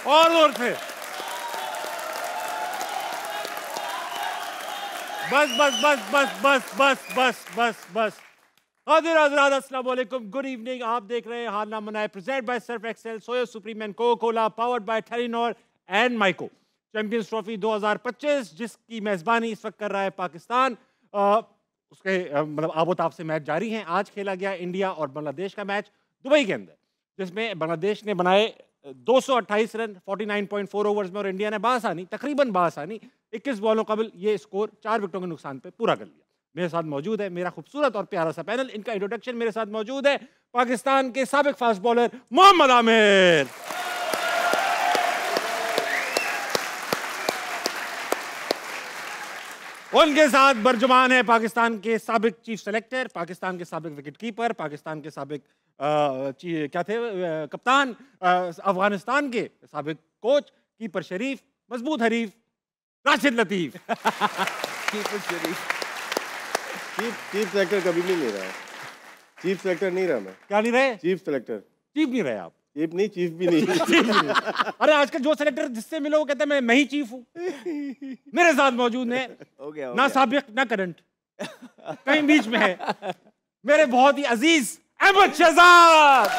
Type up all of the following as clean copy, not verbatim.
और जोर से। बस बस बस बस बस बस बस बस बस। हाजिर हज़रात अस्सलाम वालेकुम, गुड इवनिंग। आप देख रहे हैं हार ना मनाए, present by Surf Excel, Soya Supreme and Coca Cola, powered by Telenor and माइको। चैंपियंस ट्रॉफी 2025 जिसकी मेजबानी इस वक्त कर रहा है पाकिस्तान, उसके मतलब आबोताब से मैच जारी हैं। आज खेला गया इंडिया और बांग्लादेश का मैच दुबई के अंदर, जिसमें बांग्लादेश ने बनाए 228 रन 49.4 ओवर्स में और इंडिया ने बासानी, तकरीबन बासानी 21 बॉलों कबल ये स्कोर 4 विकेटों के नुकसान पे पूरा कर लिया। मेरे साथ मौजूद है मेरा खूबसूरत और प्यारा सा पैनल। इनका इंट्रोडक्शन मेरे साथ मौजूद है पाकिस्तान के साबिक फास्ट बॉलर मोहम्मद आमिर, उनके साथ बरजुमान है पाकिस्तान के साबिक चीफ सेलेक्टर, पाकिस्तान के साबिक विकेट कीपर, पाकिस्तान के साबिक क्या थे कप्तान, अफगानिस्तान के साबिक कोच, कीपर शरीफ, मजबूत हरीफ राशिद लतीफ। कीपर शरीफ। चीफ सेलेक्टर कभी नहीं ले रहा है। चीफ सेलेक्टर नहीं रहा मैं। क्या नहीं रहे? Chief selector. चीफ नहीं रहे आप? चीफ नहीं, चीफ भी नहीं। अरे आजकल जो सेलेक्टर जिससे मिलो वो कहता है मैं ही चीफ हूँ। मेरे साथ मौजूद है ना साबिक ना करंट, कहीं बीच में है, मेरे बहुत ही अजीज अहमद शहजाद।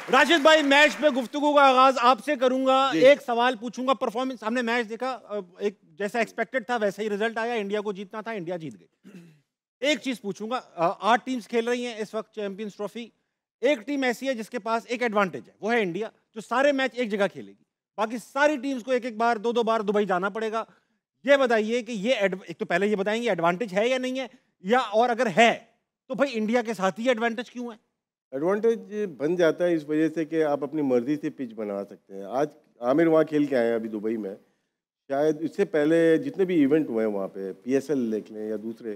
राशिद भाई, मैच पे गुफ्तगू का आगाज आपसे करूंगा। एक सवाल पूछूंगा, परफॉर्मेंस हमने मैच देखा, एक जैसा एक्सपेक्टेड था वैसा ही रिजल्ट आया, इंडिया को जीतना था, इंडिया जीत गई। एक चीज पूछूंगा, 8 टीम्स खेल रही हैं इस वक्त चैंपियंस ट्रॉफी। एक टीम ऐसी है जिसके पास एक एडवांटेज है, वो है इंडिया, जो सारे मैच एक जगह खेलेगी। बाकी सारी टीम्स को एक एक बार दो बार दुबई जाना पड़ेगा। ये बताइए कि ये एक तो पहले ये बताएंगे एडवांटेज है या नहीं है, या और अगर है तो भाई इंडिया के साथ ही एडवांटेज क्यों है? एडवांटेज बन जाता है इस वजह से कि आप अपनी मर्जी से पिच बना सकते हैं। आज आमिर वहाँ खेल के आए हैं अभी दुबई में, शायद इससे पहले जितने भी इवेंट हुए हैं वहाँ पे, PSL देख लें या दूसरे,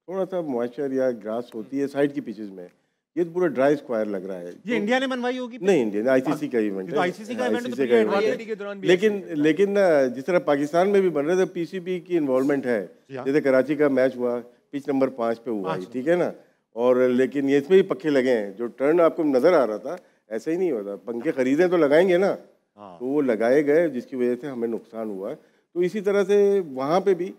थोड़ा सा मॉइस्चर या ग्रास होती है साइड की पिचेस में। ये तो पूरा ड्राई स्क्वायर लग रहा है। ये इंडिया ने बनवाई होगी? नहीं, इंडिया ICC का इवेंट है। ICC का इवेंट लेकिन जिस तरह पाकिस्तान में भी बन रहे थे, PCB की इन्वॉल्वमेंट है। जैसे कराची का मैच हुआ, पिच नंबर 5 पे हुआ, ठीक है ना। और लेकिन ये इसमें भी पक्के लगे हैं, जो टर्न आपको नजर आ रहा था ऐसा ही नहीं होता। पंखे खरीदे तो लगाएंगे ना, तो वो लगाए गए जिसकी वजह से हमें नुकसान हुआ। तो इसी तरह से वहाँ पे भी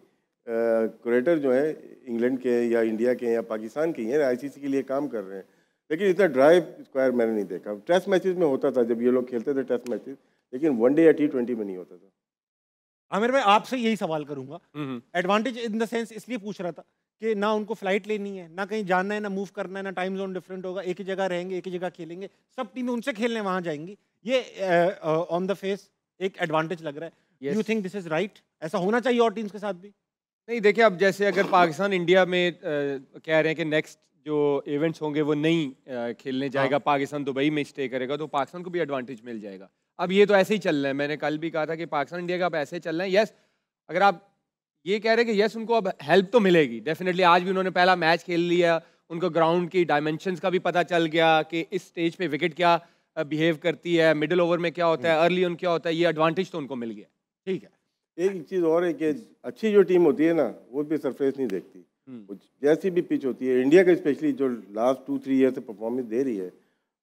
क्रिकेटर जो है इंग्लैंड के या इंडिया के या पाकिस्तान के हैं, ICC के लिए काम कर रहे हैं। लेकिन इतना ड्राई स्क्वायर मैंने नहीं देखा। टेस्ट मैचेस में होता था जब ये लोग खेलते थे टेस्ट मैचेस, लेकिन वनडे या T20 में नहीं होता था। आमिर भाई, आपसे यही सवाल करूंगा, एडवांटेज इन द सेंस इसलिए पूछ रहा था कि ना उनको फ्लाइट लेनी है, ना कहीं जाना है, ना मूव करना है, ना टाइम जोन डिफरेंट होगा, एक ही जगह रहेंगे, एक ही जगह खेलेंगे, सब टीमें उनसे खेलने वहां जाएंगी। ये ऑन द फेस एक एडवांटेज लग रहा है। You think this is right? ऐसा होना चाहिए और टीम्स के साथ भी? नहीं, देखिए, अब जैसे अगर पाकिस्तान इंडिया में कह रहे हैं कि नेक्स्ट जो इवेंट्स होंगे वो नहीं खेलने जाएगा, पाकिस्तान दुबई में स्टे करेगा, तो पाकिस्तान को भी एडवांटेज मिल जाएगा। अब ये तो ऐसे ही चल रहा है, मैंने कल भी कहा था कि पाकिस्तान इंडिया का अब ऐसे चल रहा है। यस, अगर आप ये कह रहे हैं कि यस उनको अब हेल्प तो मिलेगी डेफिनेटली। आज भी उन्होंने पहला मैच खेल लिया, उनको ग्राउंड की डायमेंशंस का भी पता चल गया कि इस स्टेज पे विकेट क्या बिहेव करती है, मिडिल ओवर में क्या होता है, अर्ली ऑन क्या होता है, ये एडवांटेज तो उनको मिल गया। ठीक है। एक चीज़ और है कि अच्छी जो टीम होती है ना, वो भी सरफेस नहीं देखती। जैसी भी पिच होती है, इंडिया का स्पेशली जो लास्ट 2-3 ईयर से परफॉर्मेंस दे रही है,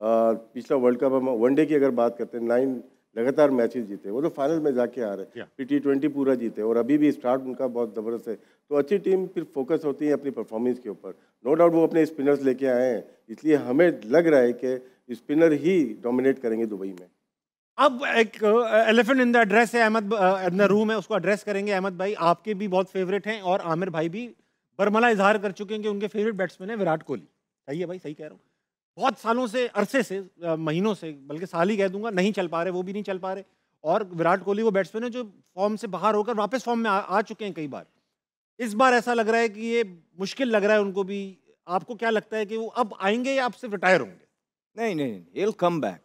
पिछला वर्ल्ड कप हम वनडे की अगर बात करते हैं, 9 लगातार मैचेस जीते, वो तो फाइनल में जाके आ रहे हैं, फिर T20 पूरा जीते, और अभी भी स्टार्ट उनका बहुत ज़बरदस्त है। तो अच्छी टीम फिर फोकस होती है अपनी परफॉर्मेंस के ऊपर। नो डाउट वो अपने स्पिनर्स लेके आए हैं, इसलिए हमें लग रहा है कि स्पिनर ही डोमिनेट करेंगे दुबई में। अब एक एलिफेंट इन द एड्रेस है, अहमद इन द रूम है, उसको एड्रेस करेंगे। अहमद भाई, आपके भी बहुत फेवरेट हैं और आमिर भाई भी बरमला इजहार कर चुके हैं कि उनके फेवरेट बैट्समैन है विराट कोहली। सही है भाई? सही कह रहा हूँ? बहुत सालों से, अरसे से, महीनों से, बल्कि साल ही कह दूंगा, नहीं चल पा रहे, वो भी नहीं चल पा रहे। और विराट कोहली वो बैट्समैन है जो फॉर्म से बाहर होकर वापस फॉर्म में आ चुके हैं कई बार। इस बार ऐसा लग रहा है कि ये मुश्किल लग रहा है उनको भी। आपको क्या लगता है कि वो अब आएंगे या अब सिर्फ रिटायर होंगे? नहीं नहीं, he'll come back।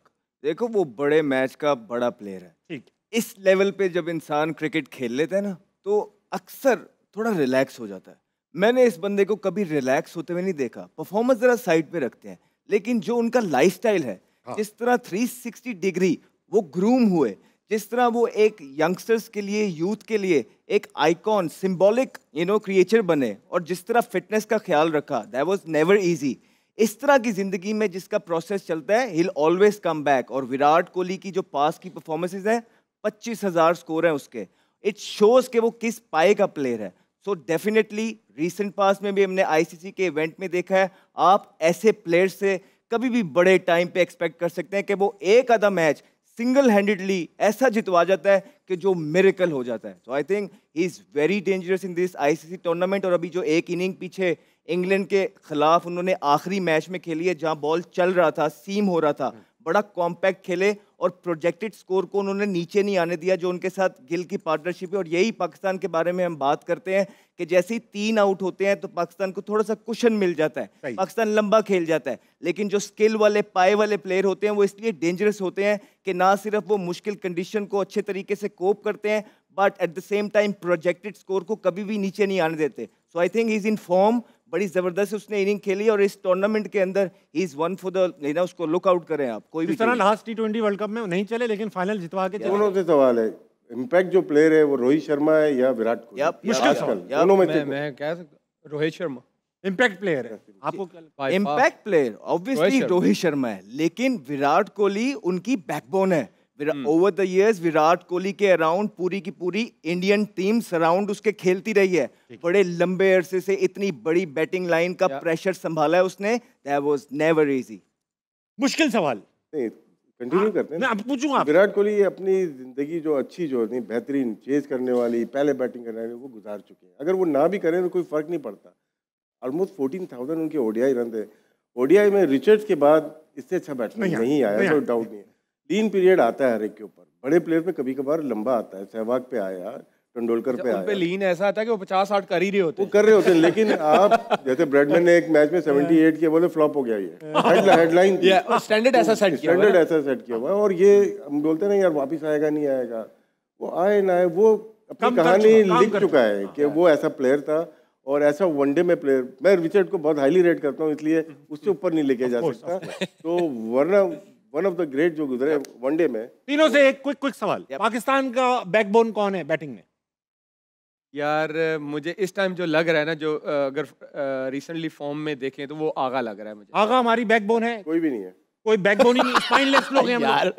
देखो, वो बड़े मैच का बड़ा प्लेयर है। ठीक। इस लेवल पे जब इंसान क्रिकेट खेल लेता है ना, तो अक्सर थोड़ा रिलैक्स हो जाता है। मैंने इस बंदे को कभी रिलैक्स होते हुए नहीं देखा। परफॉर्मेंस जरा साइड पे रखते हैं, लेकिन जो उनका लाइफस्टाइल है, जिस तरह 360 डिग्री वो ग्रूम हुए, जिस तरह वो एक यंगस्टर्स के लिए, यूथ के लिए एक आइकॉन, सिंबॉलिक क्रिएचर बने, और जिस तरह फिटनेस का ख्याल रखा, दैट वाज नेवर इजी। इस तरह की जिंदगी में जिसका प्रोसेस चलता है, he'll always come back। और विराट कोहली की जो पास की परफॉर्मेंसेज है, 25,000 स्कोर है उसके, इट शोज कि वो किस पाए का प्लेयर है। सो डेफिनेटली रीसेंट पास में भी हमने आईसीसी के इवेंट में देखा है, आप ऐसे प्लेयर से कभी भी बड़े टाइम पे एक्सपेक्ट कर सकते हैं कि वो एक आधा मैच सिंगल हैंडेडली ऐसा जितवा जाता है कि जो मिरेकल हो जाता है। So I think he is very dangerous in this ICC tournament. और अभी जो एक इनिंग पीछे इंग्लैंड के खिलाफ उन्होंने आखिरी मैच में खेली है, जहां बॉल चल रहा था, सीम हो रहा था, बड़ा कॉम्पैक्ट खेले और प्रोजेक्टेड स्कोर को उन्होंने नीचे नहीं आने दिया, जो उनके साथ गिल की पार्टनरशिप है। और यही पाकिस्तान के बारे में हम बात करते हैं कि जैसे ही 3 आउट होते हैं तो पाकिस्तान को थोड़ा सा कुशन मिल जाता है, पाकिस्तान लंबा खेल जाता है। लेकिन जो स्किल वाले पाए वाले प्लेयर होते हैं वो इसलिए डेंजरस होते हैं कि ना सिर्फ वो मुश्किल कंडीशन को अच्छे तरीके से कोप करते हैं, but at the same time projected score को कभी भी नीचे नहीं आने देते। So I think he is in form, बड़ी जबरदस्त उसने इनिंग खेली और इस टूर्नामेंट के अंदर he is one for the, उसको लुक आउट करें आप। कोई भी तरह लास्ट T20 वर्ल्ड कप में नहीं चले लेकिन फाइनल जितवा के दोनों से सवाल है, इम्पैक्ट जो प्लेयर है वो रोहित शर्मा है या विराट कोहली? मुश्किल सवाल। दोनों में से मैं कह सकता रोहित शर्मा इम्पैक्ट प्लेयर है। आपको क्या impact player obviously Rohit Sharma है, लेकिन विराट कोहली उनकी बैकबोन है। Over the years Virat Kohli के अराउंड पूरी की पूरी इंडियन टीम सराउंड उसके खेलती रही है। बड़े लंबे अरसे से इतनी बड़ी बैटिंग लाइन का प्रेशर संभाला है उसने, दैट वाज नेवर इजी। मुश्किल सवाल नहीं, कंटिन्यू करते हैं। मैं अब पूछूंगा विराट कोहली अपनी जिंदगी जो अच्छी, जो नहीं बेहतरीन चेज करने वाली, पहले बैटिंग करने वाली, वो गुजार चुके हैं। अगर वो ना भी करें तो कोई फर्क नहीं पड़ता। ऑलमोस्ट 14,000 उनके ओडीआई रन थे। ओडीआई में रिचर्ड्स के बाद इससे अच्छा बैट्समैन नहीं आया, कोई डाउट नहीं है। 3 पीरियड आता है हर एक के ऊपर, बड़े प्लेयर पे कभी कभार लंबा आता है, सहवाग पे आया, तेंदुलकर पे आया, लीन ऐसा आता है कि वो 50-60 कर ही रहे होते वो कर रहे होते हैं। लेकिन आप जैसे ब्रैडमैन ने एक मैच में 78 किया, बोले फ्लॉप हो गया, ये हेडलाइन स्टैंडर्ड ऐसा सेट किया हुआ है। और ये हम बोलते हैं ना यार वापिस आएगा नहीं आएगा, वो आए ना आए, वो अपनी कहानी लिख चुका है कि वो ऐसा प्लेयर था और ऐसा वनडे में प्लेयर। मैं रिचर्ड को बहुत हाईली रेट करता हूँ, इसलिए उससे ऊपर नहीं लेके जा सकता। तो वरना वन ऑफ द ग्रेट जो गुजरे वनडे में। तीनों से एक क्विक सवाल, पाकिस्तान का बैकबोन कौन है बैटिंग में? यार मुझे इस टाइम जो लग रहा है ना, जो अगर रिसेंटली फॉर्म में देखें तो वो आगा लग रहा है मुझे। आगा हमारी बैकबोन है? कोई भी नहीं है, कोई बैकबोन ही नहीं, स्पाइनलेस लोग हैं यार।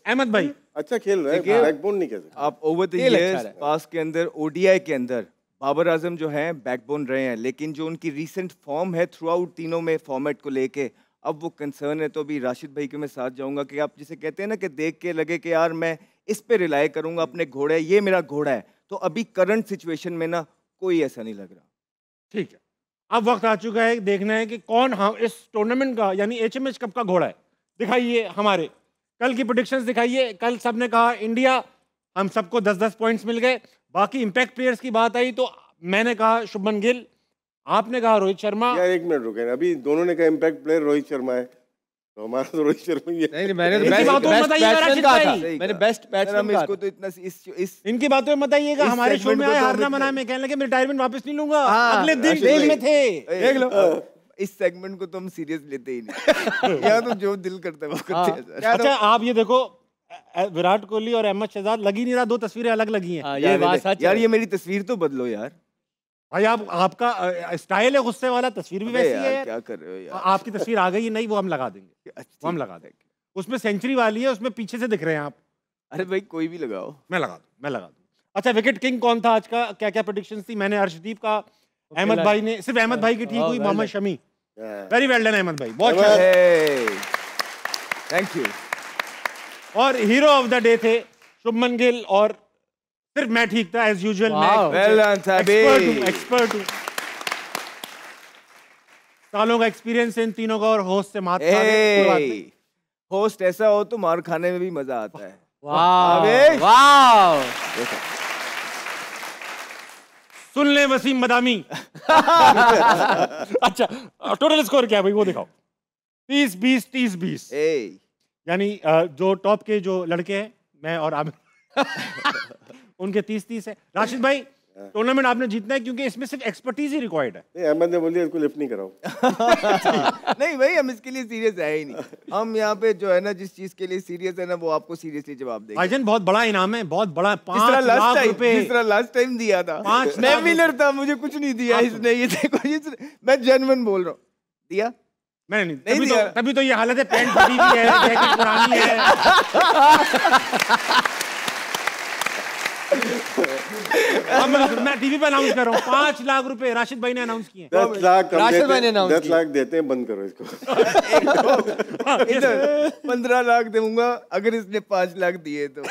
अहमद भाई अच्छा खेल रहा है, बैकबोन नहीं कह सकते आप। ओवर द इयर्स पास के अंदर ओडीआई के अंदर बाबर आजम जो है बैकबोन रहे हैं, लेकिन जो उनकी रीसेंट फॉर्म है थ्रू आउट तीनों में फॉर्मेट को लेके, अब वो कंसर्न है। तो अभी राशिद भाई के मैं साथ जाऊंगा कि आप जिसे कहते हैं ना कि देख के लगे कि यार मैं इस पे रिलाई करूंगा, अपने घोड़े, ये मेरा घोड़ा है, तो अभी करंट सिचुएशन में ना कोई ऐसा नहीं लग रहा। ठीक है, अब वक्त आ चुका है देखना है कि कौन इस टूर्नामेंट का यानी HMH कप का घोड़ा है। दिखाइए हमारे कल की प्रेडिक्शंस दिखाइए। कल सबने कहा इंडिया, हम सबको 10-10 पॉइंट्स मिल गए। बाकी इंपैक्ट प्लेयर्स की बात आई तो मैंने कहा शुभमन गिल, आपने कहा रोहित शर्मा। यार एक मिनट रुके, अभी दोनों ने कहा इम्पैक्ट प्लेयर रोहित शर्मा है, तो हमारा तो रोहित शर्मा ही है। नहीं, मैंने तो बेस्ट बैट्समैन कहा था, मैंने बेस्ट बैट्समैन कहा। इसको तो इतना इस इनकी बातों में बताइएगा। हमारे शो में आए हारना मना में कहने लगे मैं रिटायरमेंट वापस नहीं लूंगा, अगले दिन जेल में थे। देख लो, इस सेगमेंट को तो हम सीरियस लेते ही नहीं। या तो जो दिल करता है वो करते हैं। अच्छा आप ये देखो, विराट कोहली और अहमद शहजाद लगी नहीं रहा, 2 तस्वीरें अलग लगी हैं। ये बात सच यार, ये मेरी तस्वीर तो बदलो यार। भाई आपका स्टाइल है गुस्से वाला, तस्वीर भी वैसी है यार। क्या कर रहे हो यार? आपकी तस्वीर आ गई है, नहीं वो हम लगा देंगे, वो हम लगा देंगे। उसमें सेंचुरी वाली है, उसमें पीछे से दिख रहे हैं आप। अरे भाई कोई भी लगाओ, मैं लगा दूं। अच्छा विकेट किंग कौन था आज का, क्या क्या प्रेडिक्शंस थी? मैंने अर्शदीप का, अहमद भाई ने, सिर्फ अहमद भाई की ठीक हुई, Mohammed Shami. Very well done Ahmed भाई, बहुत थैंक यू। और हीरो ऑफ द डे थे शुभमन गिल, और सिर्फ मैं ठीक था एज यूजुअल। एक्सपर्ट हूं, सालों का एक्सपीरियंस इन तीनों का, और होस्ट से मात होस्ट ऐसा हो तो मार खाने में भी मजा आता है। वाह, सुन ले वसीम बदामी। अच्छा टोटल स्कोर क्या है भाई वो दिखाओ। 30-20 30-20, यानी जो टॉप के जो लड़के हैं, मैं और आमिर उनके 30-30 है। राशिद भाई टूर्नामेंट आपने जीतना है क्योंकि इसमें सिर्फ एक्सपर्टीज ही रिक्वायर्ड है। नहीं, अहमद ने बोलिए इसको लिफ्ट नहीं कराओ। नहीं भाई, हम इसके लिए सीरियस है ही नहीं। हम यहाँ पे जो है ना, जिस चीज के लिए सीरियस है ना, वो आपको सीरियसली जवाब देंगे। भाईजान बहुत बड़ा इनाम है, बहुत बड़ा, 5 लाख रुपए। जिस तरह लास्ट टाइम दिया था, 5 मैं विनर था, मुझे कुछ नहीं दिया इसने। ये देखो, मैं जेन्युइन बोल रहा हूँ, दिया मैंने नहीं, नहीं दिया। तभी तो ये हालत है, पैंट फटी हुई है, जैकेट पुरानी है। अब मैं टीवी पे अनाउंस कर रहा हूँ, 5 लाख रुपए राशिद भाई ने अनाउंस किए। 10 लाख कम राशिद भाई ने देते, announce 10 लाख देते हैं, बंद करो इसको। इधर 15 लाख दूंगा अगर इसने 5 लाख दिए तो।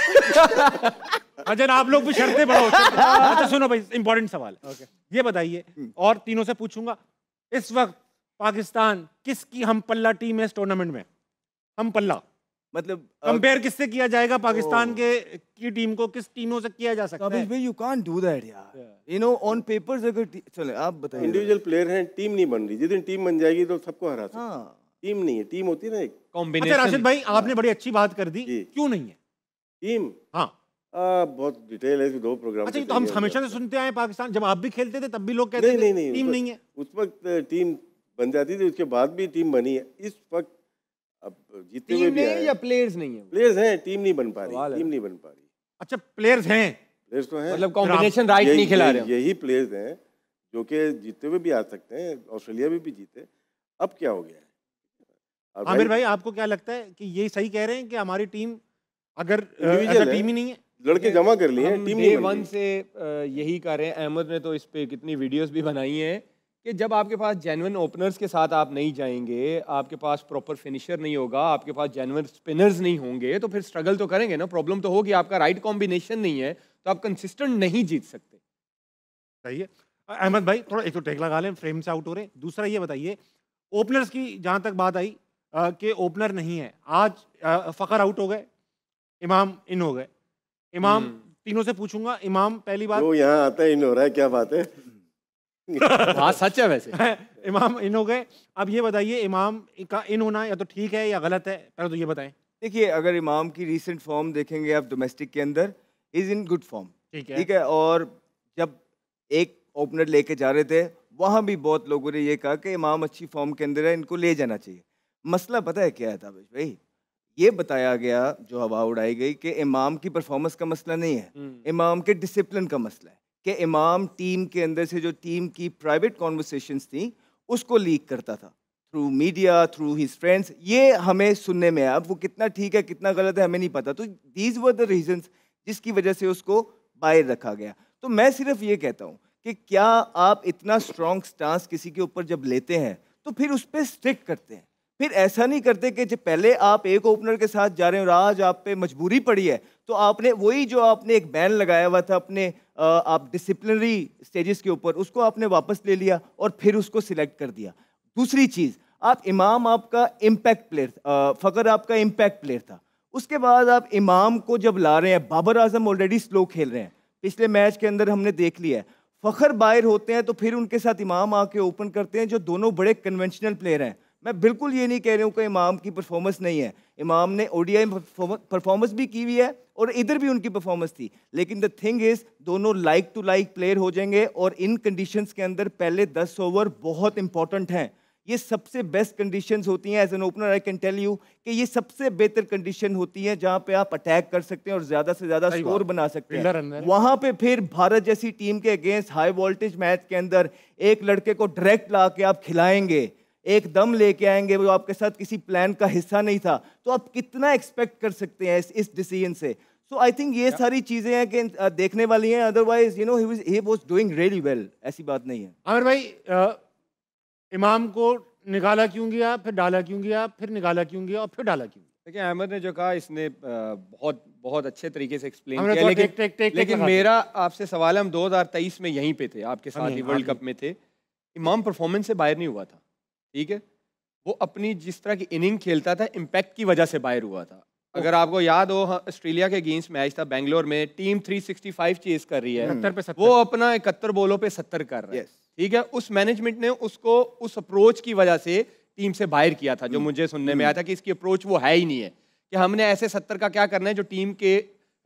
अजय आप लोग भी शर्तें बढ़ाओ। अच्छा सुनो भाई, इंपॉर्टेंट सवाल है। ये बताइए, और तीनों से पूछूंगा, इस वक्त पाकिस्तान किसकी हम पल्ला टीम है इस टूर्नामेंट में? हम पल्ला मतलब कंपेयर किससे किया जाएगा? पाकिस्तान की टीम को किस टीमों से किया जा सकता कपिल है? भाई यू कांट डू दैट यार, यू नो ऑन पेपर्स अगर चले आप बताइए। इंडिविजुअल प्लेयर हैं, टीम नहीं बन रही। जिस दिन टीम बन जाएगी तो सबको हरा सकते। हाँ टीम नहीं है, टीम होती है ना एक अच्छा कॉम्बिनेशन। राशिद भाई, आपने बड़ी अच्छी बात कर दी, जी। क्यों नहीं है टीम। हाँ बहुत डिटेल है, 2 प्रोग्राम। अच्छा, ये तो हम हमेशा से सुनते आए पाकिस्तान, जब आप भी खेलते थे तब भी लोग कहते नहीं थे नहीं नहीं, टीम नहीं है। उस वक्त टीम बन जाती थी, उसके बाद भी टीम बनी है। इस वक्त अब जीते हुए टीम भी नहीं है आए या प्लेयर्स नहीं है? प्लेयर्स हैं, टीम नहीं बन पा सवाल रही, है। टीम नहीं बन पा रही। अच्छा प्लेयर्स हैं, प्लेयर्स तो हैं, मतलब कॉम्बिनेशन राइट नहीं खिला रहे हो। यही प्लेयर्स हैं जो कि जीते हुए भी आ सकते हैं। ऑस्ट्रेलिया में भी जीते, अब क्या हो गया है? अब आमिर भाई आपको क्या लगता है कि ये सही कह रहे हैं कि हमारी टीम अगर Individual ऐसा है। टीम ही नहीं है? लड़के जमा कर लिए, हम टीम डे नहीं बन 1 रही। से यही कर रहे हैं। अहमद ने तो इस पे कितनी वीडियोस भी बनाई हैं कि जब आपके पास जेन्युइन ओपनर्स के साथ आप नहीं जाएंगे, आपके पास प्रॉपर फिनिशर नहीं होगा, आपके पास जेन्युइन स्पिनर्स नहीं होंगे, तो फिर स्ट्रगल तो करेंगे ना। प्रॉब्लम तो होगी, आपका राइट कॉम्बिनेशन नहीं है तो आप कंसिस्टेंट नहीं जीत सकते। सही है। अहमद भाई थोड़ा एक तो टेक लगा लें, फ्रेम से आउट हो रहे। दूसरा ये बताइए, ओपनर्स की जहां तक बात आई कि ओपनर नहीं है, आज फखर आउट हो गए, इमाम इन हो गए। इमाम तीनों से पूछूंगा, इमाम पहली बात जो यहाँ आता है इन हो रहा है, क्या बात है? हाँ सच है वैसे। इमाम इन हो गए। अब ये बताइए, इमाम का इन होना या तो ठीक है या गलत है, पहले तो ये बताएं। देखिए अगर इमाम की रीसेंट फॉर्म देखेंगे आप डोमेस्टिक के अंदर, इज इन गुड फॉर्म, ठीक है। ठीक है। और जब एक ओपनर लेके जा रहे थे वहाँ भी बहुत लोगों ने ये कहा कि इमाम अच्छी फॉर्म के अंदर है, इनको ले जाना चाहिए। मसला पता है क्या है ताबिश भाई? ये बताया गया, जो हवा उड़ाई गई कि इमाम की परफॉर्मेंस का मसला नहीं है, इमाम के डिसिप्लिन का मसला है। कि इमाम टीम के अंदर से जो टीम की प्राइवेट कॉन्वर्सेशंस थी उसको लीक करता था through media, through his friends. ये हमें सुनने में आया, अब वो कितना ठीक है कितना गलत है हमें नहीं पता। तो दीज वर द रीजंस जिसकी वजह से उसको बाहर रखा गया। तो मैं सिर्फ ये कहता हूँ कि क्या आप इतना स्ट्रॉन्ग स्टांस किसी के ऊपर जब लेते हैं तो फिर उस पर स्ट्रिक्ट करते हैं। फिर ऐसा नहीं करते कि जब पहले आप एक ओपनर के साथ जा रहे हो और आज आप पे मजबूरी पड़ी है तो आपने वही जो आपने एक बैन लगाया हुआ था अपने आप डिसिप्लिनरी स्टेजेस के ऊपर, उसको आपने वापस ले लिया और फिर उसको सिलेक्ट कर दिया। दूसरी चीज़, आप इमाम आपका इम्पैक्ट प्लेयर, फ़खर आपका इम्पैक्ट प्लेयर था। उसके बाद आप इमाम को जब ला रहे हैं, बाबर आजम ऑलरेडी स्लो खेल रहे हैं, पिछले मैच के अंदर हमने देख लिया है। फ़खर बाहर होते हैं तो फिर उनके साथ इमाम आके ओपन करते हैं, जो दोनों बड़े कन्वेंशनल प्लेयर हैं। मैं बिल्कुल ये नहीं कह रहा हूँ कि इमाम की परफॉर्मेंस नहीं है, इमाम ने ओडीआई परफॉर्मेंस भी की हुई है और इधर भी उनकी परफॉर्मेंस थी। लेकिन द थिंग इज दोनों लाइक टू लाइक प्लेयर हो जाएंगे और इन कंडीशंस के अंदर पहले 10 ओवर बहुत इंपॉर्टेंट हैं। ये सबसे बेस्ट कंडीशंस होती हैं। As an opener I can tell you कि ये सबसे बेहतर कंडीशन होती है जहां पे आप अटैक कर सकते हैं और ज्यादा से ज्यादा स्कोर बना सकते हैं। वहां पे फिर भारत जैसी टीम के अगेंस्ट हाई वोल्टेज मैच के अंदर एक लड़के को डायरेक्ट ला के आप खिलाएंगे, एकदम लेके आएंगे, वो आपके साथ किसी प्लान का हिस्सा नहीं था, तो आप कितना एक्सपेक्ट कर सकते हैं इस डिसीजन से। सो आई थिंक ये सारी चीजें हैं कि देखने वाली हैं। Otherwise you know he was doing really well, ऐसी बात नहीं है। आमिर भाई, इमाम को निकाला क्यों गया, फिर डाला क्यों गया, फिर निकाला क्यों गया और फिर डाला क्यों? देखिए अहमद ने जो कहा इसने बहुत बहुत अच्छे तरीके से एक्सप्लेन हमने किया, तो लेकिन मेरा आपसे सवाल है, हम 2023 में यहीं पे थे, आपके साथ ही वर्ल्ड कप में थे। इमाम परफॉर्मेंस से बाहर नहीं हुआ था, ठीक है। वो अपनी जिस तरह की इनिंग खेलता था इम्पैक्ट की वजह से बाहर हुआ था। अगर आपको याद हो, ऑस्ट्रेलिया के अगेंस्ट मैच था बेंगलोर में, टीम 365 चेस कर रही है, 70 पे 70। वो अपना 71 बॉलों पे 70 कर रहा है, ठीक है। उस मैनेजमेंट ने उसको उस अप्रोच की वजह से टीम से बाहर किया था, जो मुझे सुनने में आया था कि इसकी अप्रोच वो है ही नहीं है, कि हमने ऐसे 70 का क्या करना है जो टीम के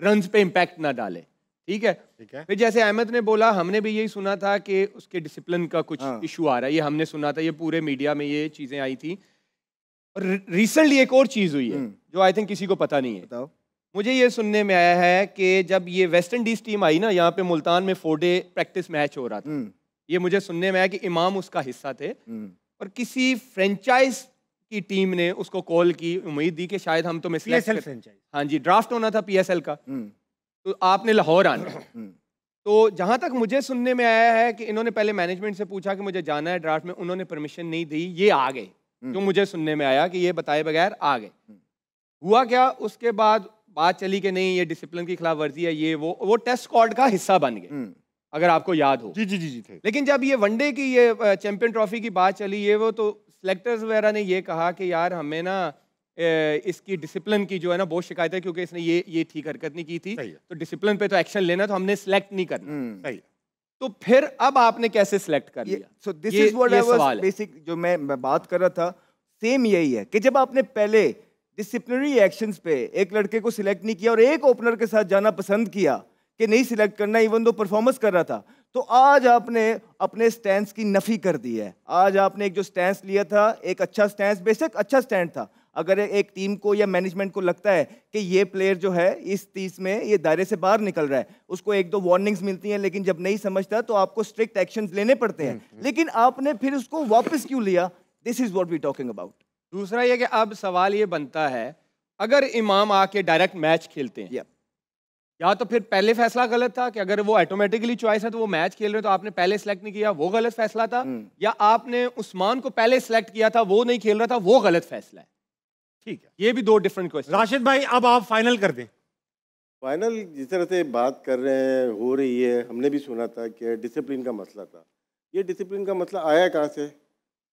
रन्स पे इम्पैक्ट ना डाले, ठीक है। फिर जैसे अहमद ने बोला, हमने भी यही सुना था कि उसके डिसिप्लिन का कुछ इशू आ रहा है, ये हमने सुना था, ये पूरे मीडिया में ये चीजें आई थी। और रिसेंटली एक और चीज हुई है जो आई थिंक किसी को पता नहीं है। बताओ। मुझे ये सुनने में आया है कि जब ये वेस्ट इंडीज टीम आई ना, यहाँ पे मुल्तान में 4 डे प्रैक्टिस मैच हो रहा था, ये मुझे सुनने में आया कि इमाम उसका हिस्सा थे और किसी फ्रेंचाइज की टीम ने उसको कॉल की, उम्मीद दी कि शायद हम तुम्हें select PSL कर- फ्रेंचाइज। हाँ जी, ड्राफ्ट होना था PSL का, तो आपने लाहौर आना है। तो जहां तक मुझे सुनने में आया है कि इन्होंने पहले मैनेजमेंट से पूछा कि मुझे जाना है ड्राफ्ट में, उन्होंने परमिशन नहीं दी, ये आ गए। जो मुझे सुनने में आया कि ये बताए बगैर आ गए। हुआ क्या, उसके बाद बात चली कि नहीं ये डिसिप्लिन की खिलाफ वर्जी है, ये वो टेस्ट स्क्वाड का हिस्सा बन गए, अगर आपको याद हो। जी जी जी जी थे। लेकिन जब ये वनडे की ये चैंपियन ट्रॉफी की बात चली, ये वो तो सिलेक्टर्स वगैरह ने ये कहा कि यार हमें ना इसकी डिसिप्लिन की जो है ना बहुत शिकायत है, क्योंकि इसने ये ठीक हरकत नहीं की थी, सही है। तो डिसिप्लिन पे तो एक्शन लेना, तो हमने सिलेक्ट नहीं करना। सही है। तो फिर अब आपने कैसे सिलेक्ट कर लिया? सो दिस ये- इज व्हाट ये आई वाज सवाल है। बेसिक, जो मैं बात कर रहा था, सेम यही है कि जब आपने पहले डिसिप्लिनरी एक्शंस पे एक लड़के को सिलेक्ट नहीं किया और एक ओपनर के साथ जाना पसंद किया कि नहीं सिलेक्ट करना, इवन दो परफॉर्मेंस कर रहा था, तो आज आपने अपने स्टैंड की नफी कर दी है। आज आपने एक जो स्टैंड लिया था, एक अच्छा स्टैंड, बेशक अच्छा स्टैंड था, अगर एक टीम को या मैनेजमेंट को लगता है कि ये प्लेयर जो है इस 30 में ये दायरे से बाहर निकल रहा है, उसको एक दो वार्निंग्स मिलती हैं, लेकिन जब नहीं समझता तो आपको स्ट्रिक्ट एक्शंस लेने पड़ते हैं। लेकिन आपने फिर उसको वापस क्यों लिया? This is what we talking about. दूसरा ये कि अब सवाल ये बनता है, अगर इमाम आके डायरेक्ट मैच खेलते हैं, या तो फिर पहले फैसला गलत था कि अगर वो ऑटोमेटिकली चॉइस है तो वो मैच खेल रहे हैं, तो आपने पहले सेलेक्ट नहीं किया, वो गलत फैसला था, या आपने उस्मान को पहले सेलेक्ट किया था, वो नहीं खेल रहा था, वो गलत फैसला है। ठीक है, ये भी दो डिफरेंट क्वेश्चन। राशिद भाई अब आप फाइनल कर दें। फाइनल जिस तरह से बात कर रहे हैं, हो रही है, हमने भी सुना था कि डिसिप्लिन का मसला था। ये डिसिप्लिन का मसला आया कहाँ से?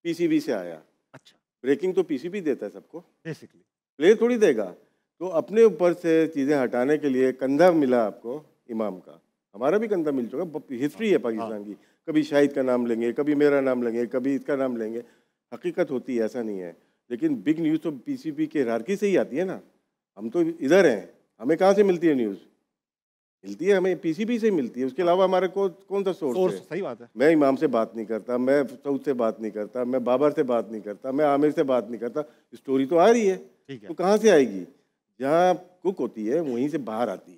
पीसीबी से आया। अच्छा, ब्रेकिंग तो पीसीबी देता है सबको, बेसिकली प्लेयर थोड़ी देगा। तो अपने ऊपर से चीज़ें हटाने के लिए कंधा मिला आपको इमाम का, हमारा भी कंधा मिल चुका। हिस्ट्री है पाकिस्तान की, कभी शाहिद का नाम लेंगे, कभी मेरा नाम लेंगे, कभी इसका नाम लेंगे। हकीकत होती है, ऐसा नहीं है। लेकिन बिग न्यूज़ तो पीसीबी के हायरार्की से ही आती है ना। हम तो इधर हैं, हमें कहाँ से मिलती है न्यूज़? मिलती है हमें पीसीबी से मिलती है। उसके अलावा हमारे को कौन सा सोर्स है? सही बात है। मैं इमाम से बात नहीं करता, मैं सऊद से बात नहीं करता, मैं बाबर से बात नहीं करता, मैं आमिर से बात नहीं करता। स्टोरी तो आ रही है, ठीक है। तो कहाँ से आएगी? जहाँ कुक होती है वहीं से बाहर आती है।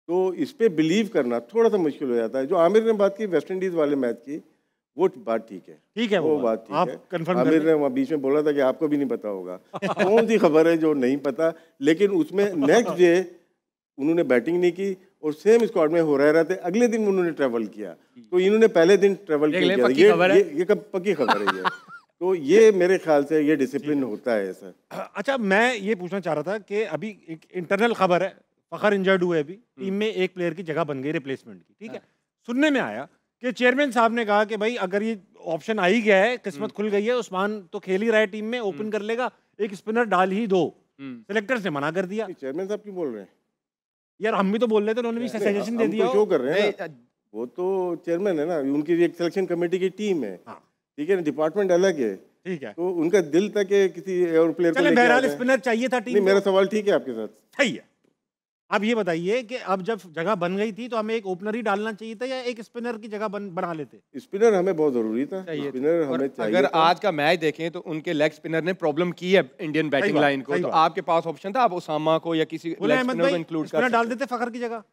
तो इस पे बिलीव करना थोड़ा सा मुश्किल हो जाता है। जो आमिर ने बात की वेस्ट इंडीज़ वाले मैच की, वो बात ठीक है, ठीक है, वो बात ठीक आप है। confirm आमिर कर ने वहाँ बीच में बोला था कि आपको भी नहीं पता होगा। कौन सी खबर है जो नहीं पता? लेकिन उसमें नेक्स्ट डे उन्होंने बैटिंग नहीं की और सेम स्क्वाड में हो रहे थे। अगले दिन उन्होंने ट्रैवल किया, तो इन्होंने पहले दिन ट्रैवल किया। ये कब पक्की खबर है ये। तो ये मेरे ख्याल से ये डिसिप्लिन होता है ऐसा। अच्छा, मैं ये पूछना चाह रहा था कि अभी एक इंटरनल खबर है, फखर इंजर्ड हुए, अभी टीम में एक प्लेयर की जगह बन गई रिप्लेसमेंट की। ठीक है, सुनने में आया कि चेयरमैन साहब ने कहा कि भाई अगर ये ऑप्शन आ ही गया है, किस्मत खुल गई है, उस्मान तो खेल ही रहा है टीम में, ओपन कर लेगा, एक स्पिनर डाल ही दो। सिलेक्टर्स ने मना कर दिया। चेयरमैन साहब क्यों बोल रहे हैं? यार हम भी तो बोल रहे थे, उन्होंने भी सजेशन दे हम दिया। तो शो कर रहे हैं ना। वो तो चेयरमैन है ना, उनकी एक सिलेक्शन कमेटी की टीम है। हाँ। ठीक है ना, डिपार्टमेंट अलग है। ठीक है, तो उनका दिल था कि किसी और प्लेयर को चले लेके आ बहरहाल जाए। स्पिनर चाहिए था टीम नहीं, को। मेरा सवाल ठीक है आपके साथ। सही है। अब ये बताइए कि अब जब जगह बन गई थी तो हमें एक ओपनर ही डालना चाहिए था या एक स्पिनर की जगह बना लेते? स्पिनर हमें बहुत जरूरी था। चाहिए स्पिनर और हमें चाहिए अगर था। आज का मैच देखें तो उनके लेग स्पिनर ने प्रॉब्लम की है इंडियन बैटिंग बात, लाइन को, सही तो बात। आपके पास ऑप्शन था, आप उसामा को या किसी बोले लेग अहमद स्पिनर को भाई इंक्लूड स्पिनर कर डाल सकते देते फखर की जगह।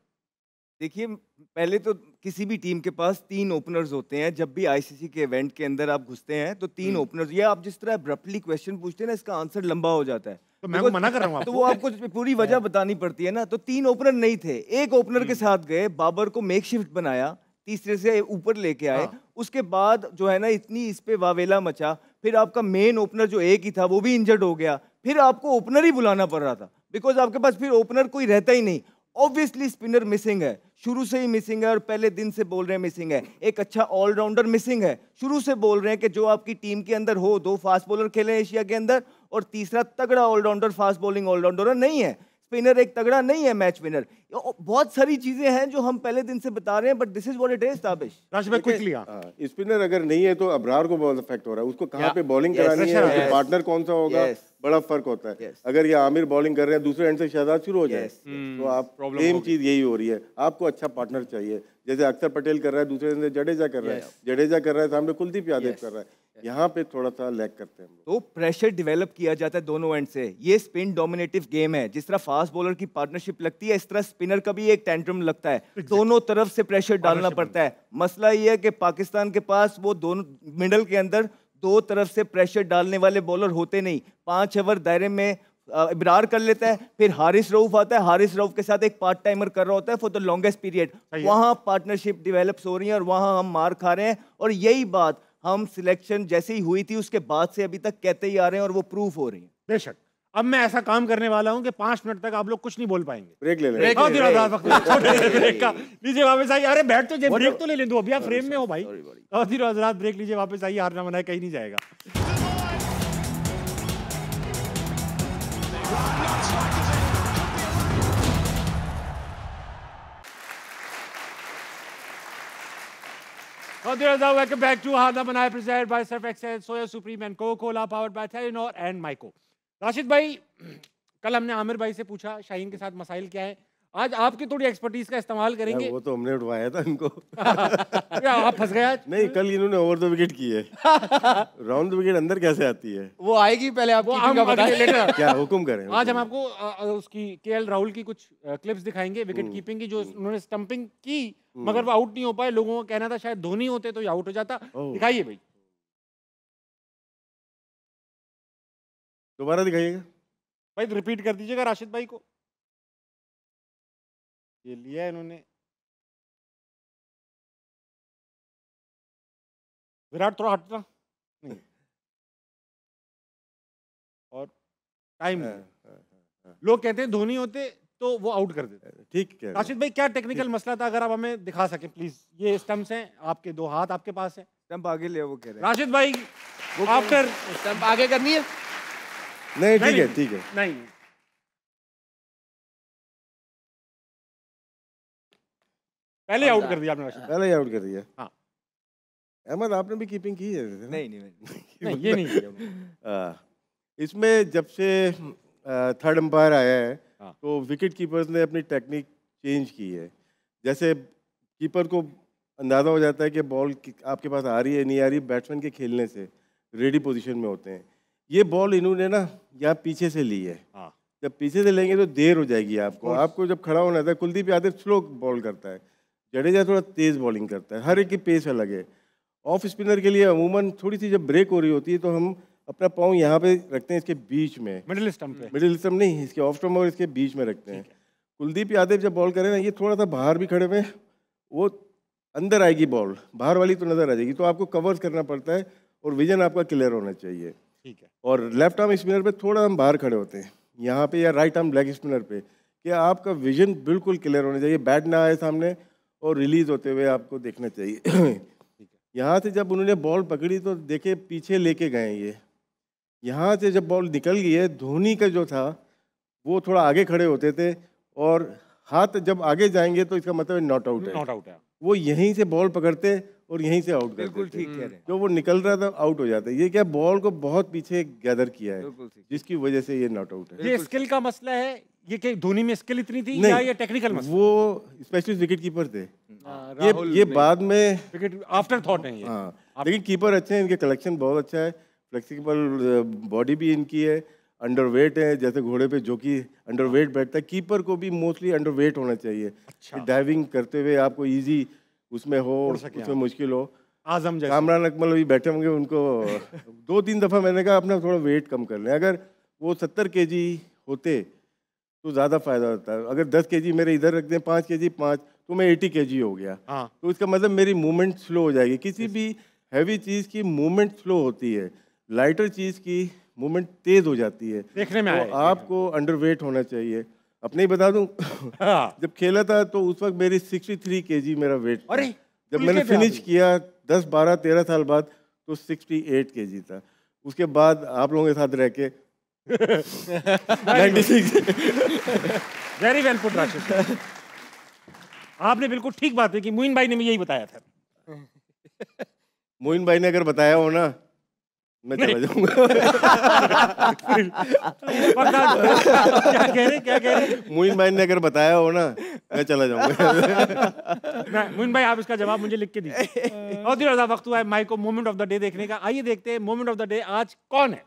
देखिए, पहले तो किसी भी टीम के पास 3 ओपनर्स होते हैं। जब भी आईसीसी के इवेंट के अंदर आप घुसते हैं तो 3 ओपनर्स, ये आप जिस तरह अब्रप्टली क्वेश्चन पूछते हैं ना, इसका आंसर लंबा हो जाता है। तो मैं मना कर रहा हूँ तो आपको। वो आपको पूरी वजह बतानी पड़ती है ना। तो 3 ओपनर नहीं थे, एक ओपनर के साथ गए, बाबर को मेकशिफ्ट बनाया, तीसरे से ऊपर लेके आए। उसके बाद जो है ना, इतनी इस पे वावेला मचा। फिर आपका मेन ओपनर जो एक ही था वो भी इंजर्ड हो गया। फिर आपको ओपनर ही बुलाना पड़ रहा था, बिकॉज आपके पास फिर ओपनर कोई रहता ही नहीं। ऑब्वियसली स्पिनर मिसिंग है, शुरू से ही मिसिंग है, और पहले दिन से बोल रहे हैं मिसिंग है। एक अच्छा ऑलराउंडर मिसिंग है, शुरू से बोल रहे हैं कि जो आपकी टीम के अंदर हो। 2 फास्ट बॉलर खेले एशिया के अंदर, और तीसरा तगड़ा ऑलराउंडर, फास्ट बॉलिंग ऑलराउंडर नहीं है। स्पिनर एक तगड़ा नहीं है, मैच विनर। बहुत सारी चीजें हैं जो हम पहले दिन से बता रहे हैं, but this is what it is. Tabish, Rashid भाई क्विकली। स्पिनर अगर नहीं है तो अबरार को बहुत इफेक्ट हो रहा है। उसको कहाँ पे बॉलिंग Yes, करानी है, yes, उसके पार्टनर कौन सा होगा, Yes. बड़ा फर्क होता है। Yes. अगर ये आमिर बॉलिंग कर रहे हैं, दूसरे एंड से शहजाद शुरू हो जाए, Yes. तो आप problem सेम होगी। चीज यही हो रही है। आपको अच्छा पार्टनर चाहिए। जैसे अक्षर पटेल कर रहा है, दूसरे एंड से जडेजा कर रहा है, जडेजा कर रहा है, सामने कुलदीप यादव कर रहा है। यहाँ पे थोड़ा सा लैग करते हैं हम लोग। तो प्रेशर डेवलप किया जाता है दोनों एंड से। ये स्पिन डोमिनेटिव गेम है। जिस तरह फास्ट बॉलर की पार्टनरशिप लगती है, इस तरह स्पिनर का भी एक टेंट्रम लगता है। दोनों तरफ से प्रेशर डालना पड़ता है। मसला ये है कि पाकिस्तान के पास वो दोनों मिडल के अंदर दो तरफ से प्रेशर डालने वाले बॉलर होते नहीं। 5 ओवर दायरे में इब्रार कर लेता है, फिर हारिस रऊफ आता है, हारिस रऊफ के साथ एक पार्ट टाइमर कर रहा होता है फॉर द लॉन्गेस्ट पीरियड। वहां पार्टनरशिप डेवलप्स हो रही है और वहां हम मार खा रहे हैं। और यही बात हम सिलेक्शन जैसे ही हुई थी उसके बाद से अभी तक कहते ही आ रहे हैं और वो प्रूफ हो रही है। बेशक अब मैं ऐसा काम करने वाला हूं कि 5 मिनट तक आप लोग कुछ नहीं बोल पाएंगे। ब्रेक ले लें। ब्रेक का लीजिए वापस आइए। अरे बैठ तो ब्रेक तो ले लें, दो अभी आप फ्रेम में हो भाई। हजरात ब्रेक लीजिए, वापस आइए। हारना मना है, कहीं नहीं जाएगा। Welcome back to Hana Manai, presented by Surf Excel, Soya Supreme and Coca-Cola, powered by Telenor and Myco. Rashid भाई, कल हमने आमिर भाई से पूछा शाहीन के साथ मसाइल क्या है। आज आपकी थोड़ी एक्सपर्टीज का इस्तेमाल करेंगे। वो तो हमने उठवाया था इनको। क्या आप फंस गए आज? नहीं, कल इन्होंने ओवर द विकेट की है। राउंड द विकेट अंदर कैसे आती है? वो आएगी पहले आप क्या हुक्म करें? आज हम आपको उसकी केएल राहुल की कुछ क्लिप्स दिखाएंगे विकेट कीपिंग की, जो उन्होंने स्टंपिंग की मगर वो आउट नहीं हो पाए। लोगों का कहना था शायद धोनी होते तो ये आउट हो जाता। दिखाइए भाई, दोबारा दिखाइएगा भाई, रिपीट कर दीजिएगा राशिद भाई को। ये लिया है इन्होंने। विराट थोड़ा हटना नहीं, और टाइम लोग कहते हैं धोनी होते तो वो आउट कर देते। ठीक है राशिद भाई, क्या टेक्निकल मसला था, अगर आप हमें दिखा सकें प्लीज। ये स्टंप्स हैं आपके, 2 हाथ आपके पास है। स्टंप आगे ले, वो कह रहे हैं। राशिद भाई आफ्टर स्टंप आगे करनी है। नहीं, ठीक है, ठीक है। नहीं, पहले आउट कर दिया आपने राशिद। पहले ही आउट कर दिया। हाँ, अहमद आपने भी कीपिंग की है? नहीं नहीं नहीं ये नहीं किया। इसमें जब से थर्ड अंपायर आया है हाँ। तो विकेट कीपर्स ने अपनी टेक्निक चेंज की है। जैसे कीपर को अंदाज़ा हो जाता है कि बॉल आपके पास आ रही है नहीं आ रही, बैट्समैन के खेलने से रेडी पोजीशन में होते हैं। ये बॉल इन्होंने ना यहाँ पीछे से ली है। हाँ। जब पीछे से लेंगे तो देर हो जाएगी आपको जब खड़ा होना था। कुलदीप यादव स्लो बॉल करता है, जडेजा थोड़ा तेज़ बॉलिंग करता है, हर एक की पेस अलग है। ऑफ स्पिनर के लिए अमूमन थोड़ी सी जब ब्रेक हो रही होती है तो हम अपना पाँव यहाँ पे रखते हैं, इसके बीच में, मिडिल स्टंप पे। मिडिल स्टंप नहीं, इसके ऑफ स्टंप और इसके बीच में रखते हैं। कुलदीप यादव जब बॉल करें ना, ये थोड़ा सा बाहर भी खड़े हुए, वो अंदर आएगी बॉल, बाहर वाली तो नजर आ जाएगी, तो आपको कवर्स करना पड़ता है और विजन आपका क्लियर होना चाहिए। ठीक है। और लेफ्ट आर्म स्पिनर पे थोड़ा हम बाहर खड़े होते हैं यहाँ पे, या राइट आर्म लेग स्पिनर पे, कि आपका विजन बिल्कुल क्लियर होना चाहिए, बैट ना आए सामने और रिलीज होते हुए आपको देखना चाहिए। यहाँ से जब उन्होंने बॉल पकड़ी तो देखे पीछे लेके गए ये। यहाँ से जब बॉल निकल गई है, धोनी का जो था वो थोड़ा आगे खड़े होते थे, और हाथ जब आगे जाएंगे तो इसका मतलब नॉट आउट है। नॉट आउट है। वो यहीं से बॉल पकड़ते और यहीं से आउट करते। बिल्कुल ठीक कह रहे हैं। जो वो निकल रहा था आउट हो जाता है। ये क्या बॉल को बहुत पीछे गैदर किया है, बिल्कुल ठीक। जिसकी वजह से ये नॉट आउट है। ये स्किल का मसला है, ये कि धोनी में स्किल इतनी थी नहीं, या ये टेक्निकल मसला? वो स्पेशलिस्ट विकेट कीपर थे। ये बाद में विकेट आफ्टर थॉट है ये। हाँ, लेकिन कीपर अच्छे हैं, इनके कलेक्शन बहुत अच्छा है, फ्लेक्सिबल बॉडी भी इनकी है, अंडरवेट है, जैसे घोड़े पे जो कि अंडरवेट बैठता है, कीपर को भी मोस्टली अंडरवेट होना चाहिए। अच्छा। डाइविंग करते हुए आपको इजी उसमें हो, उसमें मुश्किल हो। आजम जैसे कामरान अकमल अभी बैठे होंगे, उनको 2-3 दफ़ा मैंने कहा अपना थोड़ा वेट कम कर लें। अगर वो 70 kg होते तो ज़्यादा फ़ायदा होता है। अगर 10 kg मेरे इधर रख दें, 5 kg 5, तो मैं 80 kg हो गया। हाँ। तो इसका मतलब मेरी मूवमेंट स्लो हो जाएगी। किसी भी हैवी चीज़ की मूवमेंट स्लो होती है, लाइटर चीज़ की मूवमेंट तेज़ हो जाती है। देखने में तो आए। आपको अंडरवेट होना चाहिए। अपने ही बता दूं, हाँ। जब खेला था तो उस वक्त मेरी 63 kg मेरा वेट था। अरे, जब खुल मैंने के पे फिनिश आ गई। किया 10, 12, 13 साल बाद तो 68 kg था। उसके बाद आप लोगों के साथ रह के 96। Very well put Rashid. आपने बिल्कुल ठीक बात है कि मोइन भाई ने भी यही बताया था। मोइन भाई ने अगर बताया हो ना, मैं चला जाऊंगा। क्या कह रहे? मोइन भाई ने अगर बताया हो ना, मैं चला जाऊंगा। मोइन भाई, आप इसका जवाब मुझे लिख के दीजिए। और ज़्यादा वक्त हुआ है माइक को मोमेंट ऑफ द डे देखने का। आइए देखते हैं मोमेंट ऑफ द डे आज कौन है।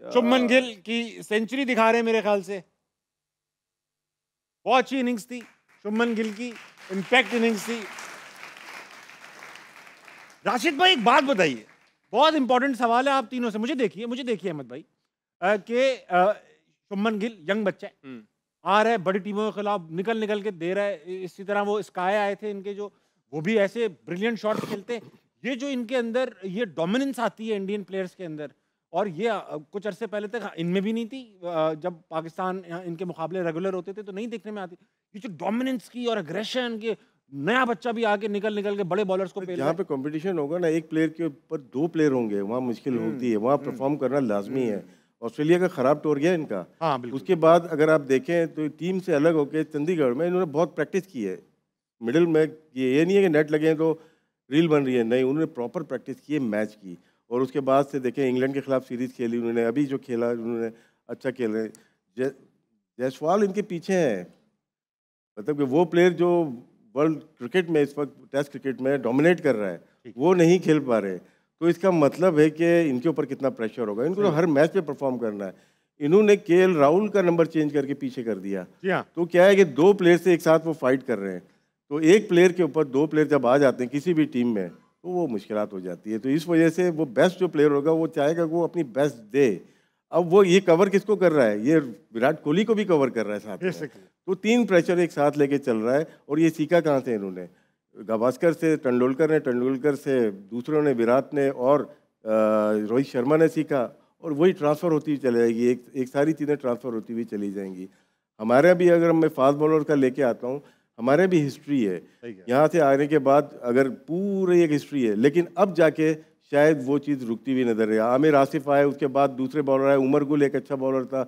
शुभमन गिल की सेंचुरी दिखा रहे हैं मेरे ख्याल से। बहुत अच्छी इनिंग्स थी शुभमन गिल की, इम्पैक्ट इनिंग्स थी। राशिद भाई एक बात बताइए, बहुत इंपॉर्टेंट सवाल है आप तीनों से। मुझे देखिए अहमद भाई कि शुभमन गिल यंग बच्चा है, आ रहा है बड़ी टीमों के खिलाफ निकल के दे रहा है। इसी तरह वो स्काई आए थे इनके, जो वो भी ऐसे ब्रिलियंट शॉट खेलते हैं। ये जो इनके अंदर ये डोमिनेंस आती है इंडियन प्लेयर्स के अंदर, और ये कुछ अरसे पहले तक इनमें भी नहीं थी। जब पाकिस्तान इनके मुकाबले रेगुलर होते थे तो नहीं देखने में आती। ये जो डोमिनेंस की और अग्रेशन की, नया बच्चा भी आके निकल के बड़े बॉलर्स को जहाँ पे कंपटीशन होगा ना, एक प्लेयर के ऊपर 2 प्लेयर होंगे, वहाँ मुश्किल होती है, वहाँ परफॉर्म करना लाजमी है। ऑस्ट्रेलिया का खराब टूर गया इनका। हाँ, बिल्कुल। उसके बाद अगर आप देखें तो टीम से अलग होकर चंडीगढ़ में इन्होंने बहुत प्रैक्टिस की है मिडिल में। ये नहीं है कि नेट लगे हैं तो रील बन रही है, नहीं, उन्होंने प्रॉपर प्रैक्टिस की है मैच की। और उसके बाद से देखें इंग्लैंड के खिलाफ सीरीज़ खेली उन्होंने, अभी जो खेला उन्होंने अच्छा खेल रहे हैं। जायसवाल इनके पीछे हैं, मतलब कि वो प्लेयर जो वर्ल्ड क्रिकेट में इस वक्त टेस्ट क्रिकेट में डोमिनेट कर रहा है, वो नहीं खेल पा रहे। तो इसका मतलब है कि इनके ऊपर कितना प्रेशर होगा। इनको तो हर मैच पे परफॉर्म करना है। इन्होंने केएल राहुल का नंबर चेंज करके पीछे कर दिया। तो क्या है कि 2 प्लेयर से एक साथ वो फाइट कर रहे हैं, तो एक प्लेयर के ऊपर 2 प्लेयर जब आ जाते हैं किसी भी टीम में तो वो मुश्किलात हो जाती है। तो इस वजह से वो बेस्ट जो प्लेयर होगा वो चाहेगा कि वो अपनी बेस्ट दे। अब वो ये कवर किसको कर रहा है? ये विराट कोहली को भी कवर कर रहा है साथ में। तो 3 प्रेशर एक साथ लेके चल रहा है। और ये सीखा कहाँ से इन्होंने? गावस्कर से, तेंदुलकर से, दूसरों ने, विराट ने और रोहित शर्मा ने सीखा। और वही ट्रांसफ़र होती हुई चली जाएगी, एक सारी चीज़ें ट्रांसफ़र होती हुई चली जाएंगी। हमारे भी अगर मैं फास्ट बॉलर का लेके आता हूँ, हमारे भी हिस्ट्री है यहाँ से आने के बाद, अगर पूरी एक हिस्ट्री है, लेकिन अब जाके शायद वो चीज़ रुकती हुई नजर है। आमिर आसिफ आए, उसके बाद दूसरे बॉलर आए, उमर गुल एक अच्छा बॉलर था,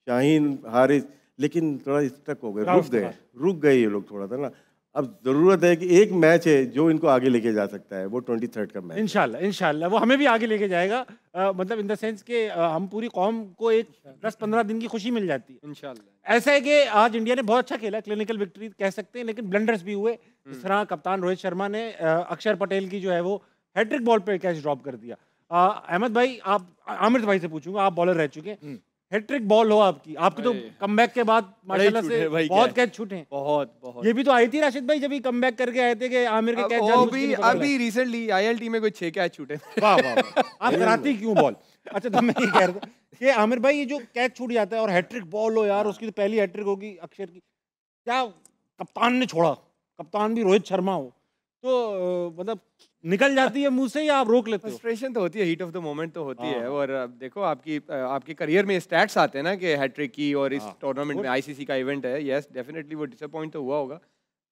शाहीन हारिस, लेकिन थोड़ा स्टक हो गए, रुक गए ये लोग थोड़ा था ना। अब ज़रूरत है कि एक मैच है जो इनको आगे लेके जा सकता है, वो 23 का मैच। इंशाल्लाह वो हमें भी आगे लेके जाएगा। मतलब इन द सेंस कि हम पूरी कौम को एक 10-15 दिन की खुशी मिल जाती है इंशाल्लाह। ऐसा है कि आज इंडिया ने बहुत अच्छा खेला, क्लिनिकल विक्ट्री कह सकते हैं, लेकिन ब्लंडर्स भी हुए। जिस तरह कप्तान रोहित शर्मा ने अक्षर पटेल की जो है वो हैट्रिक बॉल पे कैच ड्रॉप कर दिया। अहमद भाई, आप अमृत भाई से पूछूंगा, आप बॉलर रह चुके हैं, हैट्रिक बॉल हो आपकी तो कमबैक के बाद माशाल्लाह से बहुत कैच छूटे हैं। बहुत ये भी तो आई थी राशिद भाई, जब ही कमबैक करके आए थे कि आमिर के कैच अभी रिसेंटली आईएलटी में कोई 6 कैच छूटे। वाह आप कराती क्यों बॉल? अच्छा, तो मैं ये कह रहा था कि आमिर भाई ये जो कैच छूट जाता है और हैट्रिक बॉल हो यार, उसकी तो पहली हैट्रिक होगी अक्षर की, क्या कप्तान ने छोड़ा, कप्तान भी रोहित शर्मा हो तो मतलब निकल जाती है मुंह से या आप रोक लेते हो? फ्रस्ट्रेशन तो होती है, हीट ऑफ द मोमेंट तो होती है। और देखो आपके करियर में स्टैट्स आते हैं ना कि हैट्रिक की, और इस टूर्नामेंट में आईसीसी का इवेंट है, यस डेफिनेटली वो डिसअपॉइंट तो हुआ होगा,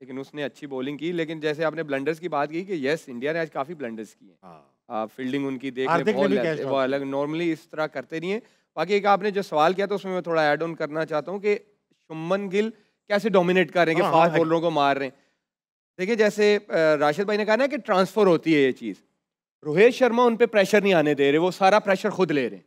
लेकिन उसने अच्छी बॉलिंग की। लेकिन जैसे आपने ब्लंडर्स की बात की कि यस इंडिया ने आज काफ़ी ब्लंडर्स किए हैं। फील्डिंग उनकी देख ले, वो अलग नॉर्मली इस तरह करते नहीं है। बाकी एक आपने जो सवाल किया तो उसमें मैं थोड़ा ऐड ऑन करना चाहता हूँ कि शुभमन गिल कैसे डोमिनेट कर रहे हैं कि फास्ट बॉलरों को मार रहे हैं। देखिए जैसे राशिद भाई ने कहा ना कि ट्रांसफर होती है ये चीज़, रोहित शर्मा उन पे प्रेशर नहीं आने दे रहे, वो सारा प्रेशर खुद ले रहे हैं।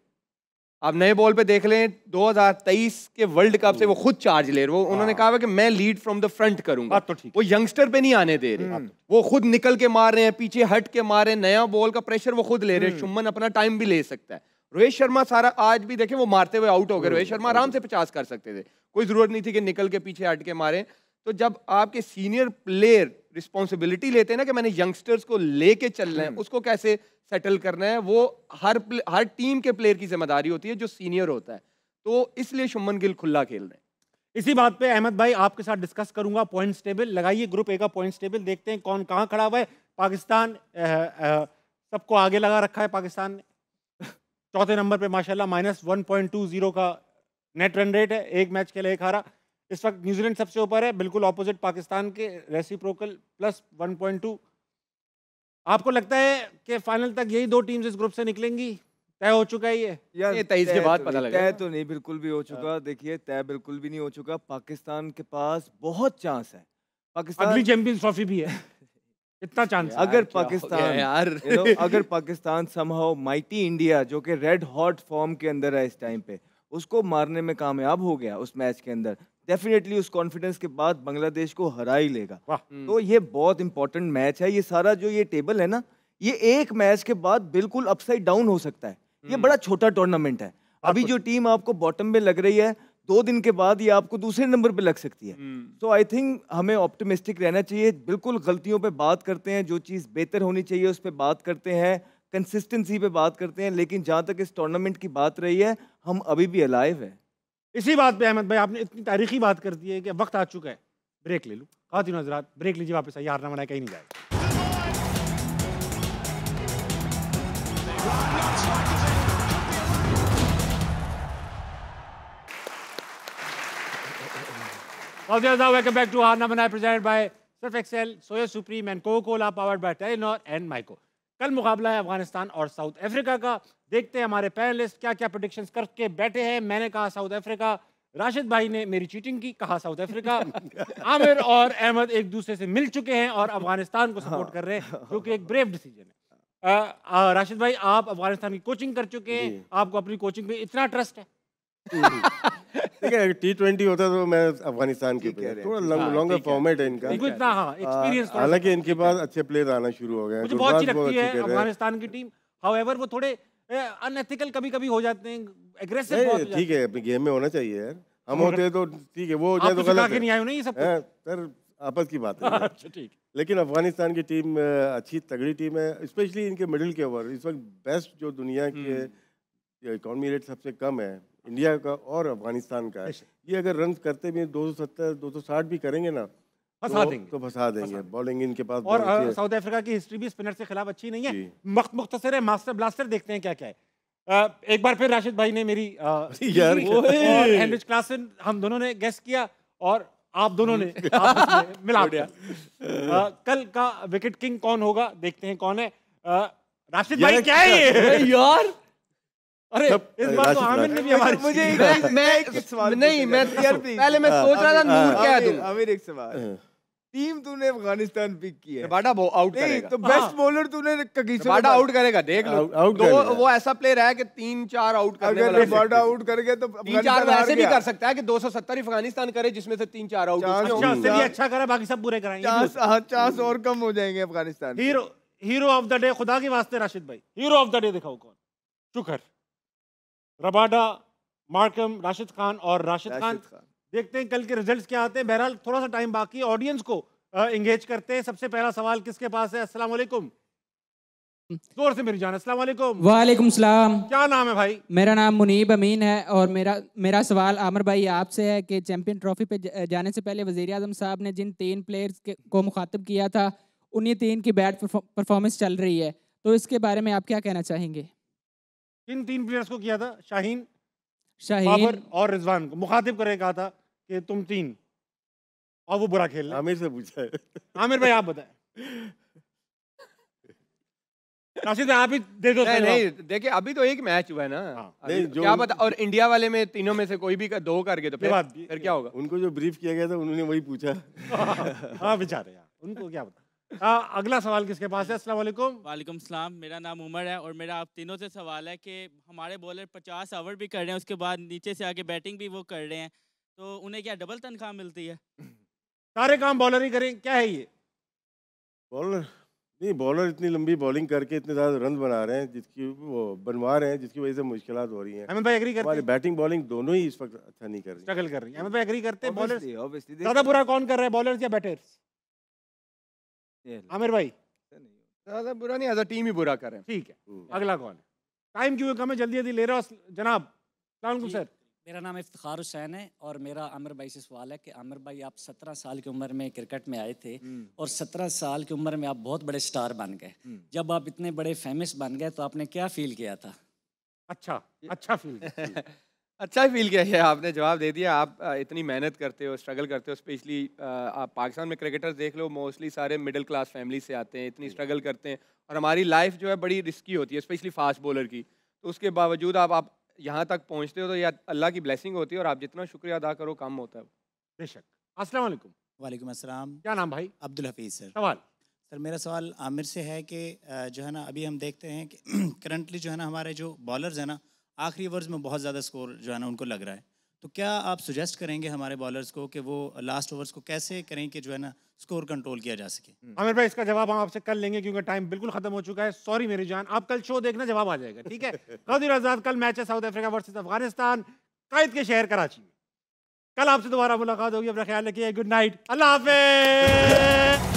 आप नए बॉल पे देख लें, 2023 के वर्ल्ड कप से वो खुद चार्ज ले रहे, वो उन्होंने कहा कि मैं लीड फ्रॉम द फ्रंट करूंगा। तो वो यंगस्टर पे नहीं आने दे रहे, वो खुद निकल के मार रहे हैं, पीछे हट के मार रहे हैं, नया बॉल का प्रेशर वो खुद ले रहे हैं। शुभमन अपना टाइम भी ले सकता है। रोहित शर्मा सारा आज भी देखे वो मारते हुए आउट हो गए, रोहित शर्मा आराम से 50 कर सकते थे, कोई जरूरत नहीं थी कि निकल के पीछे हट के मारे। तो जब आपके सीनियर प्लेयर रिस्पॉन्सिबिलिटी लेते हैं ना कि मैंने यंगस्टर्स को लेके चलना है, उसको कैसे सेटल करना है, वो हर टीम के प्लेयर की जिम्मेदारी होती है जो सीनियर होता है। तो इसलिए शुभमन गिल खुला खेल रहे हैं। इसी बात पे अहमद भाई आपके साथ डिस्कस करूंगा। पॉइंट्स टेबल लगाइए, ग्रुप ए का पॉइंट्स टेबल देखते हैं कौन कहाँ खड़ा हुआ है। पाकिस्तान सबको आगे लगा रखा है पाकिस्तान ने। चौथे नंबर पे माशाल्लाह -1.20 का नेट रन रेट है, एक मैच के लिए एक हारा। इस वक्त न्यूजीलैंड सबसे ऊपर है, बिल्कुल ऑपोजिट पाकिस्तान के, रेसिप्रोकल +1.2। आपको लगता है कि फाइनल तक यही 2 टीम्स इस ग्रुप से निकलेंगी? तय हो चुका है ये 23 के बाद पता लगा। तय तो नहीं बिल्कुल भी हो चुका, देखिए तय बिल्कुल भी नहीं हो चुका। पाकिस्तान के पास बहुत चांस है, पाकिस्तान अगली चैंपियंस ट्रॉफी भी है, इतना चांस। अगर पाकिस्तान अगर पाकिस्तान समहाउ माइटी इंडिया जो कि रेड हॉट फॉर्म के अंदर है इस टाइम पे, उसको मारने में कामयाब हो गया उस मैच के अंदर, डेफिनेटली उस कॉन्फिडेंस के बाद बांग्लादेश को हरा ही लेगा। तो ये बहुत इंपॉर्टेंट मैच है। ये सारा जो ये टेबल है ना, ये एक मैच के बाद बिल्कुल अपसाइड डाउन हो सकता है। ये बड़ा छोटा टूर्नामेंट है। अभी जो टीम आपको बॉटम में लग रही है, 2 दिन के बाद ये आपको दूसरे नंबर पे लग सकती है। सो आई थिंक हमें ऑप्टिमिस्टिक रहना चाहिए। बिल्कुल गलतियों पे बात करते हैं, जो चीज़ बेहतर होनी चाहिए उस पर बात करते हैं, कंसिस्टेंसी पे बात करते हैं, लेकिन जहाँ तक इस टूर्नामेंट की बात रही है, हम अभी भी अलाइव है। इसी बात पे अहमद भाई आपने इतनी तारीखी बात कर दी है कि वक्त आ चुका है, ब्रेक ले लूं। खातिन हज़रात ब्रेक लीजिए, वापस आइए, हारना मना कहीं नहीं जाएगा। Welcome back to Harna Manai, presented by Surf Excel, Soya Supreme and Coca-Cola, powered by Telenor and Myco. कल मुकाबला है अफगानिस्तान और साउथ अफ्रीका का। देखते हैं हमारे पैनलिस्ट क्या क्या प्रेडिक्शंस करके बैठे हैं। मैंने कहा साउथ अफ्रीका, राशिद भाई ने मेरी चीटिंग की, कहा साउथ अफ्रीका। आमिर और अहमद एक दूसरे से मिल चुके हैं और अफगानिस्तान को सपोर्ट कर रहे हैं, जो कि एक ब्रेव डिसीजन है। राशिद भाई, आप अफगानिस्तान की कोचिंग कर चुके हैं, आपको अपनी कोचिंग पे इतना ट्रस्ट है? ठीक है, T20 होता तो मैं अफगानिस्तान के पे, थोड़ा लॉन्गर फॉर्मेट है इनका। इनको इतना एक्सपीरियंस, हालांकि इनके पास अच्छे प्लेयर आना शुरू हो गए हैं। मुझे बहुत अच्छी लगती है अफगानिस्तान की टीम। हाउएवर वो थोड़े अनएथिकल कभी-कभी हो जाते हैं, एग्रेसिव बहुत हो जाते हैं। ठीक है, अपनी गेम में होना चाहिए यार। हम होते हैं तो ठीक है, वो हो जाए तो गलत है। नहीं आए नहीं सब सर, आपस की बात है। अच्छा ठीक। लेकिन अफगानिस्तान की टीम अच्छी तगड़ी टीम है, स्पेशली इनके मिडिल के ओवर इस वक्त बेस्ट जो दुनिया की इकॉनमी रेट सबसे कम है इंडिया का और अफगानिस्तान का है। ये अगर रन करते भी 270 260 भी करेंगे ना, फंसा देंगे, तो फंसा देंगे। बॉलिंग इनके पास और साउथ अफ्रीका की हिस्ट्री भी स्पिनर के खिलाफ अच्छी नहीं है। मुख्तसर है, मास्टर ब्लास्टर देखते हैं क्या क्या है। एक बार फिर राशिद भाई ने मेरी यार और हेनरिच क्लासन, हम दोनों ने गेस किया और आप दोनों ने मिला दिया। कल का विकेट किंग कौन होगा, देखते हैं कौन है। राशिद भाई क्या है ये यार? अरे इस बार तो आमिर ने भी हमारी मुझे मैं पहले मैं सोच रहा था नूर क्या दूं। आमिर एक सवाल, टीम तूने अफगानिस्तान पिक की है, रबाडा आउट करेगा। तो बेस्ट बॉलर तूने कगिसो रबाडा आउट करेगा, देख लो। वो ऐसा प्लेयर है कि 3-4 आउट करने वाला। रबाडा आउट कर गया तो 3-4 ऐसे भी कर सकता है कि 270 अफगानिस्तान करे, जिसमें से 3-4 आउट। उससे भी अच्छा करा, बाकी सब बुरे कराएंगे। चांस और कम हो जाएंगे Afghanistan. Hero of the day, खुदा के वास्ते राशिद भाई, हीरो ऑफ द डे दिखाओ कौन। शुक्र, रबाडा, मार्कम, राशिद खान और राशिद खान। देखते हैं कल के रिजल्ट्स क्या आते हैं। बहरहाल थोड़ा सा टाइम बाकी है, ऑडियंस को एंगेज करते हैं। सबसे पहला सवाल किसके पास है? अस्सलाम वालेकुम, जोर से मेरी जान। अस्सलाम वालेकुम। वालेकुम सलाम। क्या नाम है भाई? मेरा नाम मुनीब अमीन है और मेरा सवाल आमिर भाई आपसे है कि चैंपियन ट्रॉफी पे जाने से पहले वज़ीर आज़म साहब ने जिन 3 प्लेयर्स को मुखातिब किया था, उन्हीं 3 की बैड परफॉर्मेंस चल रही है, तो इसके बारे में आप क्या कहना चाहेंगे? किन 3 प्लेयर्स को किया था? शाहीन, शाहीन और रिजवान को मुखातिब करके कहा था कि तुम 3, और वो बुरा खेल रहे। आमिर से पूछा है। आमिर भाई आप बताएं। राशिद आप ही दे दो। नहीं देखिए, अभी तो एक मैच हुआ है ना। क्या पता, और इंडिया वाले में तीनों में से कोई भी 2 कर गए तो फिर क्या होगा? उनको जो ब्रीफ किया गया था उन्होंने वही पूछा। हाँ बेचारे यार, उनको क्या पता। अगला सवाल किसके पास है? अस्सलाम वालेकुम। वालेकुम सलाम। मेरा नाम उमर है और मेरा आप तीनों से सवाल है कि हमारे बॉलर 50 ओवर भी कर रहे हैं, उसके बाद नीचे से आके बैटिंग भी वो कर रहे हैं, तो उन्हें क्या डबल तनख्वाह मिलती है? सारे काम बॉलर ही करें, क्या है ये? बॉलर नहीं, बॉलर इतनी लंबी बॉलिंग करके इतने ज़्यादा रन बना रहे हैं, बनवा रहे हैं, जिसकी वजह से मुश्किलात हो रही हैं। अहमद भाई एग्री करते हैं? बैटिंग बॉलिंग दोनों ही इस वक्त अच्छा नहीं कर रही, स्ट्रगल कर रही है। अहमद भाई एग्री करते हैं? बॉलर ऑब्वियसली ज़्यादा बुरा कौन कर रहा है, बॉलर्स या बैटर्स? आमिर भाई ज़्यादा बुरा नहीं, एज अ टीम ही बुरा कर रहे हैं। ठीक है, अगला कौन है? टाइम क्यों कम है, जल्दी जल्दी ले रहा हूँ जनाब। अस्सलाम वालेकुम सर। मेरा नाम इफ्तिखार हुसैन है और मेरा आमिर भाई से सवाल है कि आमिर भाई आप 17 साल की उम्र में क्रिकेट में आए थे और 17 साल की उम्र में आप बहुत बड़े स्टार बन गए। जब आप इतने बड़े फेमस बन गए तो आपने क्या फील किया था? अच्छा फील अच्छा ही फील किया है, आपने जवाब दे दिया। आप इतनी मेहनत करते हो, स्ट्रगल करते हो, स्पेशली आप पाकिस्तान में क्रिकेटर्स देख लो, मोस्टली सारे मिडिल क्लास फैमिली से आते हैं, इतनी स्ट्रगल करते हैं, और हमारी लाइफ जो है बड़ी रिस्की होती है, स्पेशली फास्ट बॉलर की। तो उसके बावजूद आप यहाँ तक पहुँचते हो तो यह अल्लाह की ब्लेसिंग होती है, और आप जितना शुक्रिया अदा करो कम होता है। बेशक। अस्सलाम वालेकुम। वालेकुम अस्सलाम। क्या नाम भाई? अब्दुल हफीज़ सर। सवाल सर, मेरा सवाल आमिर से है कि जो है ना, अभी हम देखते हैं कि करंटली जो है ना हमारे जो बॉलर्स हैं ना, आखिरी ओवर्स में बहुत ज़्यादा स्कोर जो है ना उनको लग रहा है, तो क्या आप सुजेस्ट करेंगे हमारे बॉलर्स को कि वो लास्ट ओवर्स को कैसे करें कि जो है ना स्कोर कंट्रोल किया जा सके? आमिर भाई इसका जवाब हम आपसे कल लेंगे क्योंकि टाइम बिल्कुल खत्म हो चुका है। सॉरी मेरी जान, आप कल शो देखना, जवाब आ जाएगा, ठीक है? कादिर आजाद, कल मैच है साउथ अफ्रीका वर्सेस अफगानिस्तान, कायद के शहर कराची में। कल आपसे दोबारा मुलाकात होगी, अपना ख्याल रखिए, गुड नाइट, अल्लाह हाफिज।